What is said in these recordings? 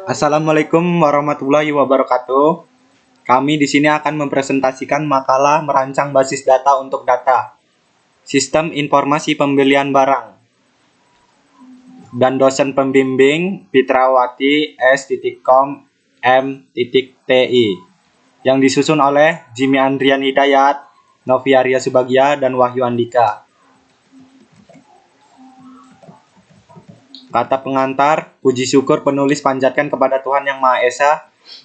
Assalamualaikum warahmatullahi wabarakatuh. Kami di sini akan mempresentasikan makalah merancang basis data untuk data, sistem informasi pembelian barang, dan dosen pembimbing Fitrawati S.Com M.TI yang disusun oleh Jimmy Andrian Hidayat, Novi Arya Subagia, dan Wahyu Andika. Kata pengantar, puji syukur penulis panjatkan kepada Tuhan Yang Maha Esa,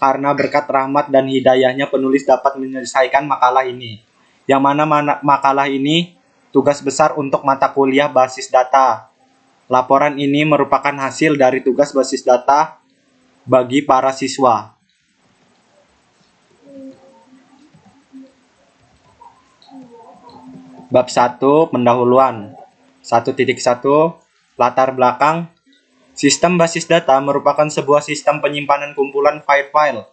karena berkat rahmat dan hidayahnya penulis dapat menyelesaikan makalah ini. Yang mana makalah ini tugas besar untuk mata kuliah basis data. Laporan ini merupakan hasil dari tugas basis data bagi para siswa. Bab 1, pendahuluan. 1.1, latar belakang. Sistem basis data merupakan sebuah sistem penyimpanan kumpulan file-file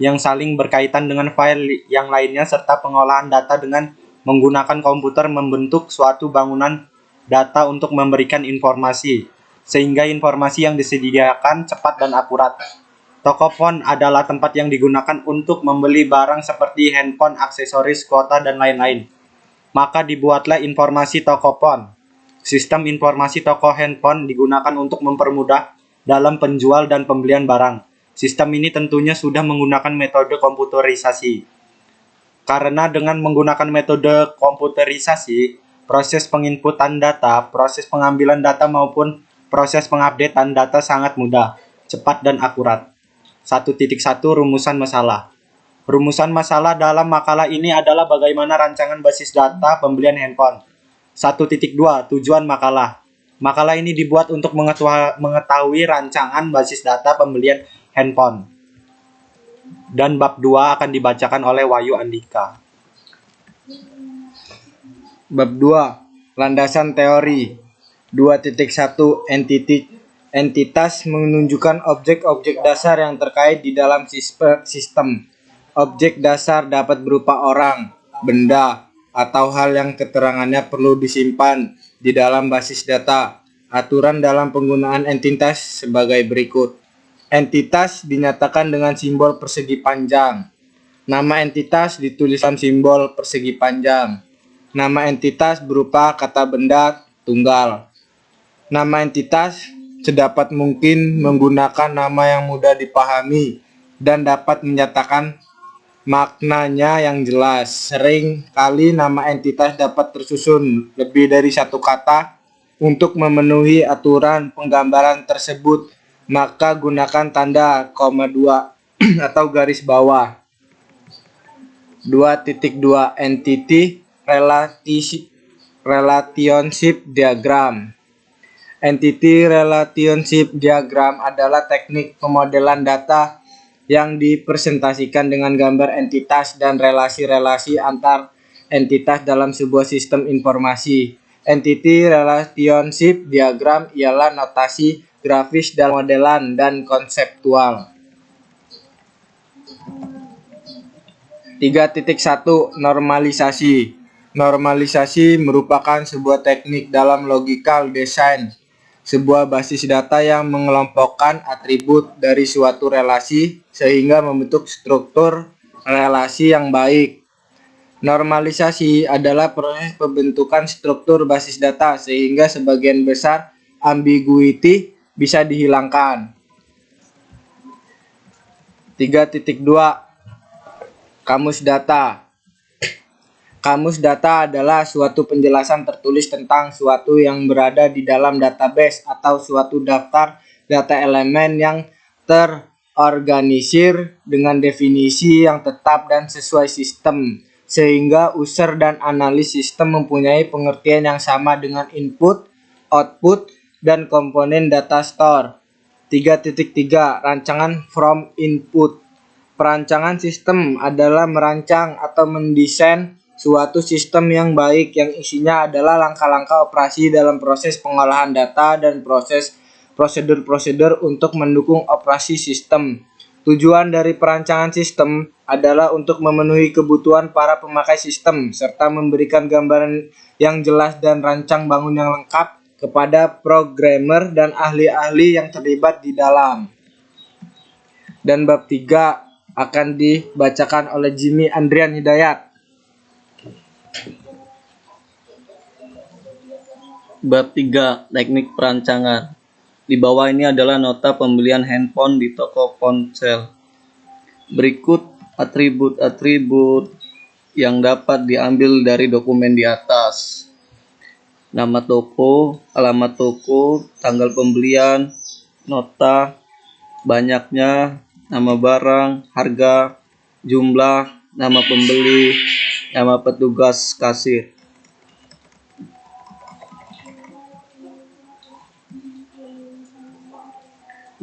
yang saling berkaitan dengan file yang lainnya serta pengolahan data dengan menggunakan komputer membentuk suatu bangunan data untuk memberikan informasi, sehingga informasi yang disediakan cepat dan akurat. Toko pon adalah tempat yang digunakan untuk membeli barang seperti handphone, aksesoris, kuota, dan lain-lain. Maka dibuatlah informasi toko pon. Sistem informasi toko handphone digunakan untuk mempermudah dalam penjual dan pembelian barang. Sistem ini tentunya sudah menggunakan metode komputerisasi. Karena dengan menggunakan metode komputerisasi, proses penginputan data, proses pengambilan data maupun proses pengupdatean data sangat mudah, cepat dan akurat. 1.1 Rumusan masalah. Rumusan masalah dalam makalah ini adalah bagaimana rancangan basis data pembelian handphone. 1.2 Tujuan makalah. Makalah ini dibuat untuk mengetahui rancangan basis data pembelian handphone. Dan bab 2 akan dibacakan oleh Wahyu Andika. Bab 2, landasan teori. 2.1 Entitas menunjukkan objek-objek dasar yang terkait di dalam sistem. Objek dasar dapat berupa orang, benda, atau hal yang keterangannya perlu disimpan di dalam basis data. Aturan dalam penggunaan entitas sebagai berikut. Entitas dinyatakan dengan simbol persegi panjang. Nama entitas dituliskan simbol persegi panjang. Nama entitas berupa kata benda tunggal. Nama entitas sedapat mungkin menggunakan nama yang mudah dipahami dan dapat menyatakan maknanya yang jelas. Sering kali nama entitas dapat tersusun lebih dari satu kata. Untuk memenuhi aturan penggambaran tersebut, maka gunakan tanda koma 2 atau garis bawah. 2.2 Entity Relationship Diagram. Entity Relationship Diagram adalah teknik pemodelan data yang dipresentasikan dengan gambar entitas dan relasi-relasi antar entitas dalam sebuah sistem informasi. Entity Relationship Diagram ialah notasi grafis dalam modelan dan konseptual. 3.1 Normalisasi. Normalisasi merupakan sebuah teknik dalam logical design sebuah basis data yang mengelompokkan atribut dari suatu relasi sehingga membentuk struktur relasi yang baik. Normalisasi adalah proses pembentukan struktur basis data sehingga sebagian besar ambiguity bisa dihilangkan. 3.2 Kamus data. Kamus data adalah suatu penjelasan tertulis tentang suatu yang berada di dalam database atau suatu daftar data elemen yang terorganisir dengan definisi yang tetap dan sesuai sistem, sehingga user dan analis sistem mempunyai pengertian yang sama dengan input, output, dan komponen data store. 3.3 Rancangan from input. Perancangan sistem adalah merancang atau mendesain suatu sistem yang baik yang isinya adalah langkah-langkah operasi dalam proses pengolahan data dan prosedur-prosedur untuk mendukung operasi sistem. Tujuan dari perancangan sistem adalah untuk memenuhi kebutuhan para pemakai sistem serta memberikan gambaran yang jelas dan rancang bangun yang lengkap kepada programmer dan ahli-ahli yang terlibat di dalam. Dan bab 3 akan dibacakan oleh Jimmy Andrian Hidayat. Bab 3. Teknik perancangan. Di bawah ini adalah nota pembelian handphone di toko ponsel. Berikut atribut-atribut yang dapat diambil dari dokumen di atas. Nama toko, alamat toko, tanggal pembelian, nota, banyaknya, nama barang, harga, jumlah, nama pembeli, nama petugas kasir.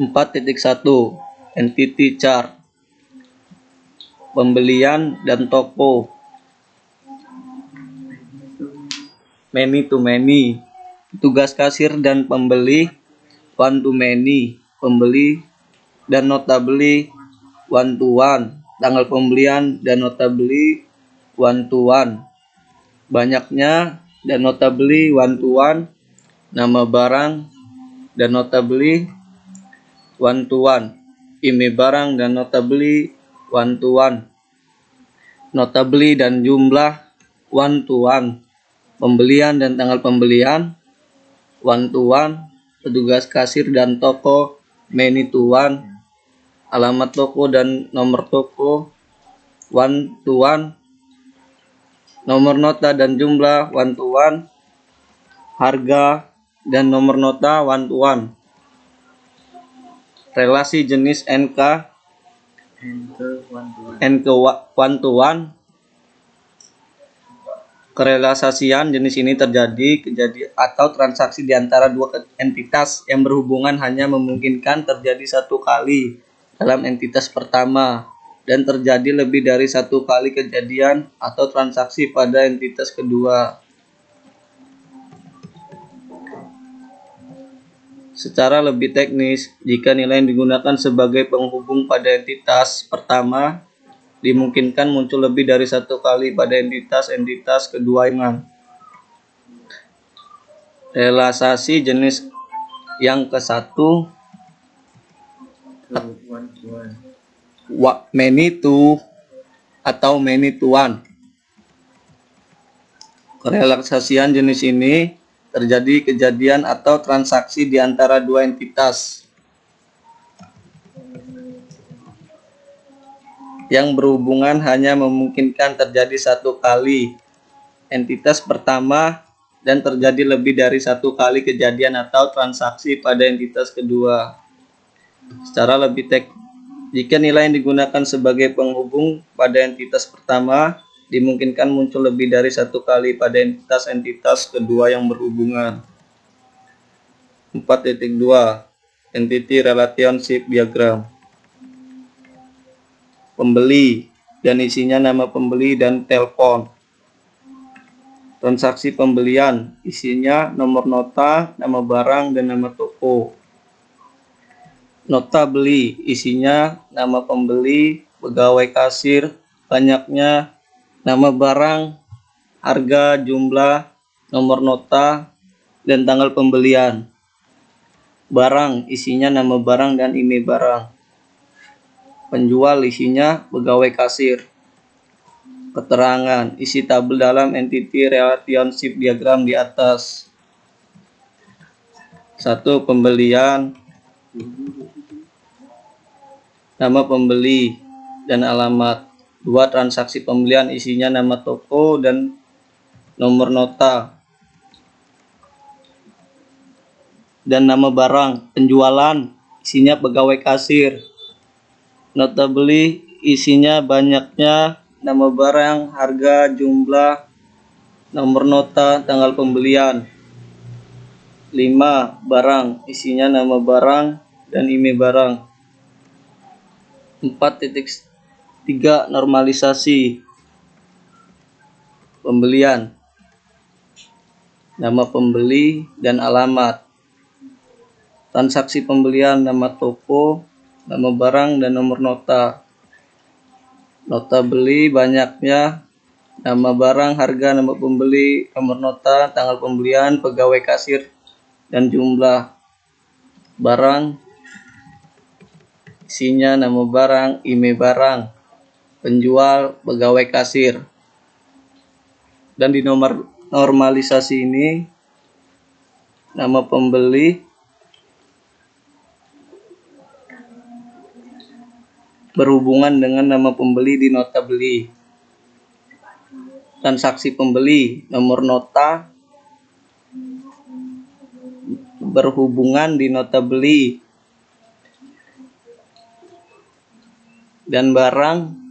4.1 Entity chart. Pembelian dan toko. Many to many. Tugas kasir dan pembeli. One to many. Pembeli dan nota beli. One to one. Tanggal pembelian dan nota beli. One to one. Banyaknya dan nota beli. One to one. Nama barang dan nota beli. One to one. IMEI barang dan nota beli. One to one. Nota beli dan jumlah. One to one. Pembelian dan tanggal pembelian. One to one. Petugas kasir dan toko. Many to one. Alamat toko dan nomor toko. One to one. Nomor nota dan jumlah. One to one. Harga dan nomor nota. One to one. Relasi jenis NK one to one. Kerelasasian jenis ini terjadi atau transaksi di antara dua entitas yang berhubungan hanya memungkinkan terjadi satu kali dalam entitas pertama dan terjadi lebih dari satu kali kejadian atau transaksi pada entitas kedua. Secara lebih teknis, jika nilai yang digunakan sebagai penghubung pada entitas pertama, dimungkinkan muncul lebih dari satu kali pada entitas kedua yang relasasi jenis yang ke-1 many to atau many to one. Kerelasasian jenis ini terjadi kejadian atau transaksi di antara dua entitas yang berhubungan hanya memungkinkan terjadi satu kali entitas pertama dan terjadi lebih dari satu kali kejadian atau transaksi pada entitas kedua. Secara lebih jika nilai yang digunakan sebagai penghubung pada entitas pertama dimungkinkan muncul lebih dari satu kali pada entitas kedua yang berhubungan. 4.2 Entity Relationship Diagram. Pembeli dan isinya nama pembeli dan telepon. Transaksi pembelian isinya nomor nota, nama barang dan nama toko. Nota beli isinya nama pembeli, pegawai kasir, banyaknya, nama barang, harga, jumlah, nomor nota, dan tanggal pembelian. Barang isinya nama barang dan IMEI barang. Penjual isinya pegawai kasir. Keterangan isi tabel dalam entity relationship diagram di atas. 1. Pembelian, nama pembeli dan alamat. 2. Transaksi pembelian isinya nama toko dan nomor nota dan nama barang. Penjualan isinya pegawai kasir. Nota beli isinya banyaknya, nama barang, harga, jumlah, nomor nota, tanggal pembelian. 5. Barang isinya nama barang dan IMEI barang. 4.3 Normalisasi. Pembelian, nama pembeli dan alamat. Transaksi pembelian nama toko, nama barang dan nomor nota. Nota beli banyaknya, nama barang, harga, nama pembeli, nomor nota, tanggal pembelian, pegawai kasir dan jumlah barang, isinya nama barang, IMEI barang, penjual, pegawai kasir. Dan di nomor normalisasi ini nama pembeli berhubungan dengan nama pembeli di nota beli. Transaksi pembeli, nomor nota berhubungan di nota beli. Dan barang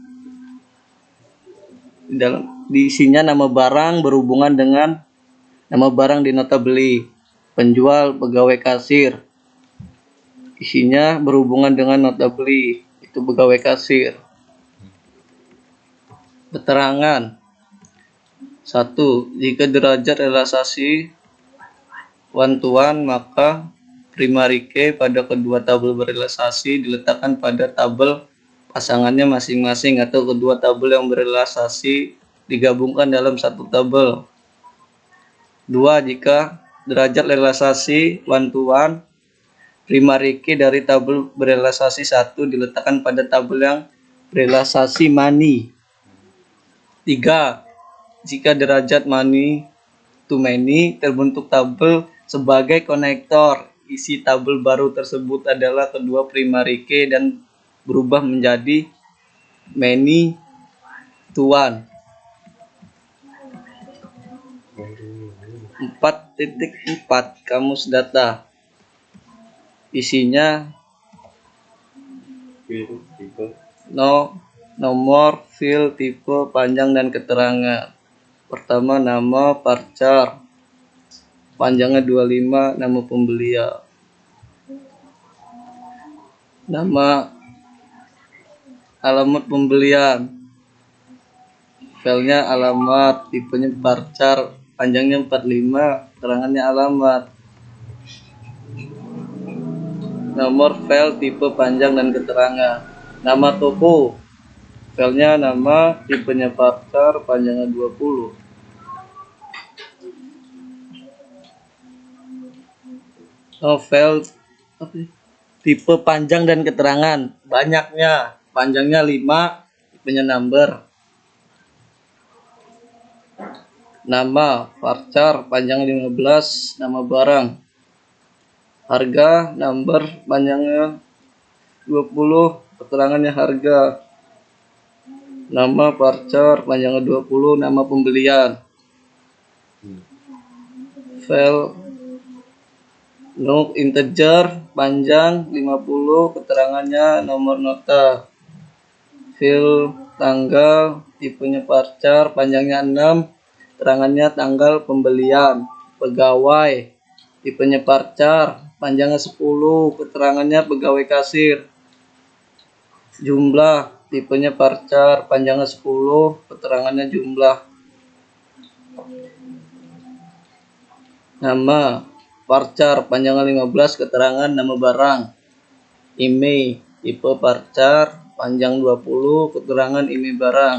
di isinya nama barang berhubungan dengan nama barang di nota beli. Penjual, pegawai kasir, isinya berhubungan dengan nota beli, itu pegawai kasir. Keterangan 1. Jika derajat realisasi one to one, maka primary key pada kedua tabel berrealisasi diletakkan pada tabel pasangannya masing-masing atau kedua tabel yang berrealisasi digabungkan dalam satu tabel. 2. Jika derajat realisasi one to one, primary key dari tabel berrealisasi 1 diletakkan pada tabel yang realisasi many. 3. Jika derajat many to many, terbentuk tabel sebagai konektor. Isi tabel baru tersebut adalah kedua primary key dan berubah menjadi many to one. 4.4 Kamus data. Isinya nomor, field, tipe, panjang, dan keterangan. Pertama, nama parcar, panjangnya 25, nama pembelian. Nama alamat pembelian, filenya alamat, tipenya parcar, panjangnya 45, keterangannya alamat. Nomor file, tipe, panjang, dan keterangan. Nama toko, filenya nama, tipenya parcar, panjangnya 20. File tipe, panjang, dan keterangan. Banyaknya, panjangnya 5, tipenya number. Nama parcar, panjang 15, nama barang. Harga, number, panjangnya 20, keterangannya harga. Nama parcar, panjangnya 20, nama pembelian. File integer, panjang 50, keterangannya nomor nota. File tanggal, tipenya parcar, panjangnya 6, keterangannya tanggal pembelian. Pegawai, tipenya parcar, panjangnya 10, keterangannya pegawai kasir. Jumlah, tipenya parcar, panjangnya 10, keterangannya jumlah. Nama parcar, panjangnya 15, keterangan nama barang. IMEI, tipe parcar, panjang 20, keterangan IMEI barang.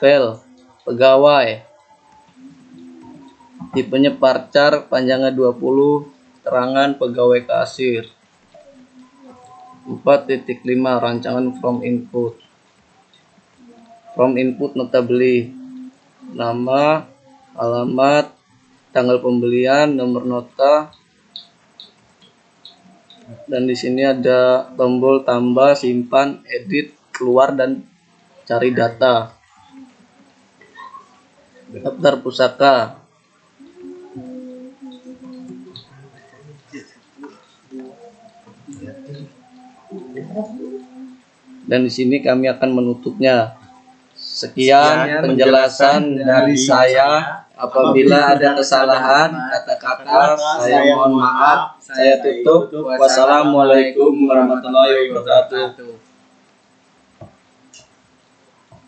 File pegawai, tipenya parcar, panjangnya 20, keterangan pegawai kasir. 4.5 Rancangan from input. From input nota beli, nama, alamat, tanggal pembelian, nomor nota, dan di sini ada tombol tambah, simpan, edit, keluar, dan cari data. Daftar pusaka. Dan di sini kami akan menutupnya. Sekian penjelasan dari saya. Apabila ada kesalahan kata-kata, saya mohon maaf. Saya tutup. Wassalamualaikum warahmatullahi wabarakatuh.